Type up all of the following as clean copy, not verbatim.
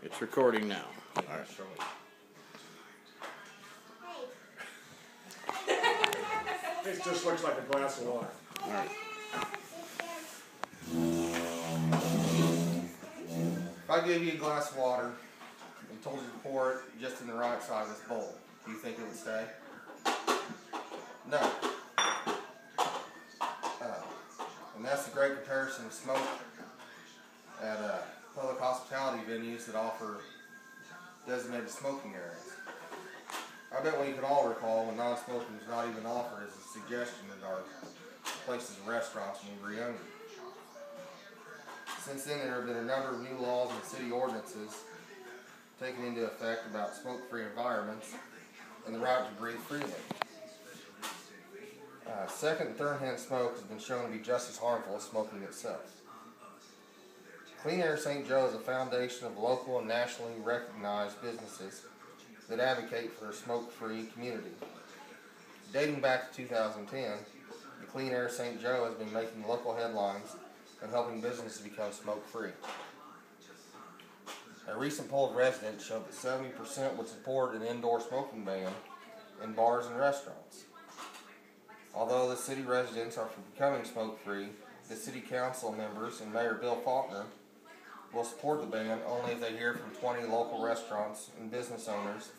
It's recording now. All right. It just looks like a glass of water. All right. If I gave you a glass of water and told you to pour it just in the right size of this bowl, do you think it would stay? No. And that's a great comparison of smoke at public hospitality venues that offer designated smoking areas. I bet we can all recall when non-smoking was not even offered as a suggestion at our places and restaurants when we were younger. Since then, there have been a number of new laws and city ordinances taken into effect about smoke-free environments and the right to breathe freely. Second and third-hand smoke has been shown to be just as harmful as smoking itself. Clean Air St. Joe is a foundation of local and nationally recognized businesses that advocate for a smoke-free community. Dating back to 2010, the Clean Air St. Joe has been making local headlines and helping businesses become smoke-free. A recent poll of residents showed that 70% would support an indoor smoking ban in bars and restaurants. Although the city residents are for becoming smoke-free, the city council members and Mayor Bill Faulkner will support the ban only if they hear from 20 local restaurants and business owners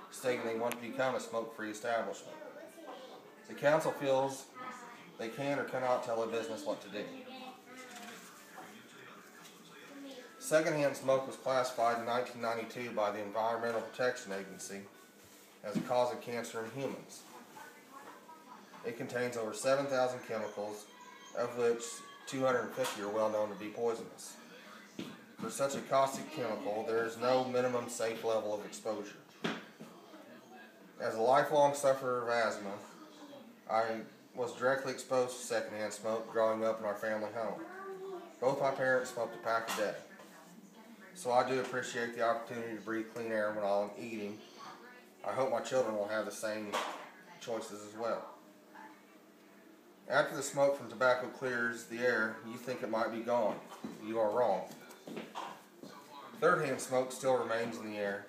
stating they want to become a smoke-free establishment. The council feels they can or cannot tell a business what to do. Secondhand smoke was classified in 1992 by the Environmental Protection Agency as a cause of cancer in humans. It contains over 7,000 chemicals, of which 250 are well known to be poisonous. For such a caustic chemical, there is no minimum safe level of exposure. As a lifelong sufferer of asthma, I was directly exposed to secondhand smoke growing up in our family home. Both my parents smoked a pack a day. So I do appreciate the opportunity to breathe clean air when I'm eating. I hope my children will have the same choices as well. After the smoke from tobacco clears the air, you think it might be gone. You are wrong. Third-hand smoke still remains in the air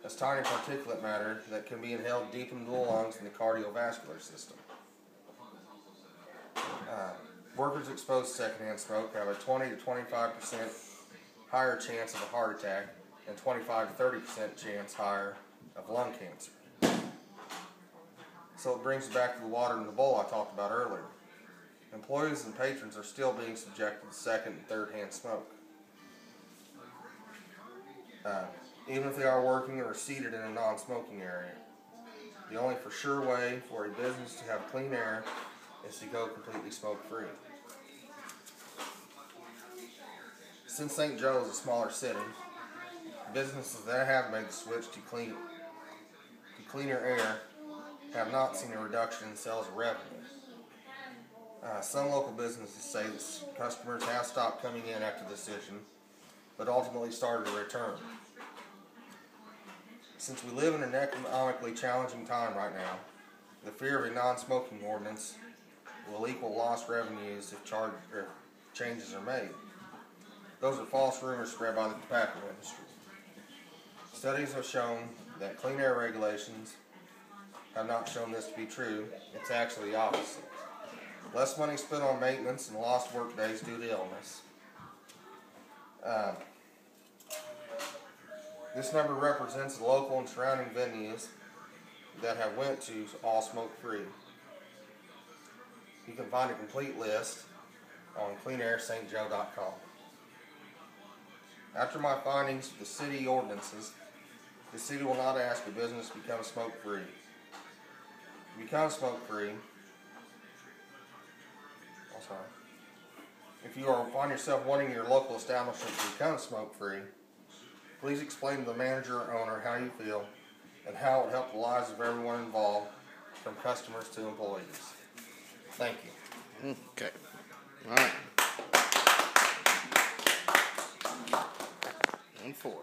as tiny particulate matter that can be inhaled deep into the lungs and the cardiovascular system. Workers exposed to secondhand smoke have a 20 to 25% higher chance of a heart attack and 25 to 30% chance higher of lung cancer. So it brings us back to the water in the bowl I talked about earlier. Employees and patrons are still being subjected to second and third-hand smoke. Even if they are working or seated in a non-smoking area. The only for sure way for a business to have clean air is to go completely smoke-free. Since St. Joe is a smaller city, businesses that have made the switch to cleaner air have not seen a reduction in sales revenue. Some local businesses say that customers have stopped coming in after the decision, but ultimately started to return. Since we live in an economically challenging time right now, the fear of a non-smoking ordinance will equal lost revenues if changes are made. Those are false rumors spread by the tobacco industry. Studies have shown that clean air regulations have not shown this to be true. It's actually the opposite. Less money spent on maintenance and lost work days due to illness. This number represents the local and surrounding venues that have went to all smoke-free. You can find a complete list on cleanairstjoe.com. After my findings of the city ordinances, the city will not ask a business to become smoke-free. To become smoke-free, if you find yourself wanting your local establishment to become smoke-free, please explain to the manager or owner how you feel and how it will help the lives of everyone involved, from customers to employees. Thank you. Okay. All right. 1-4.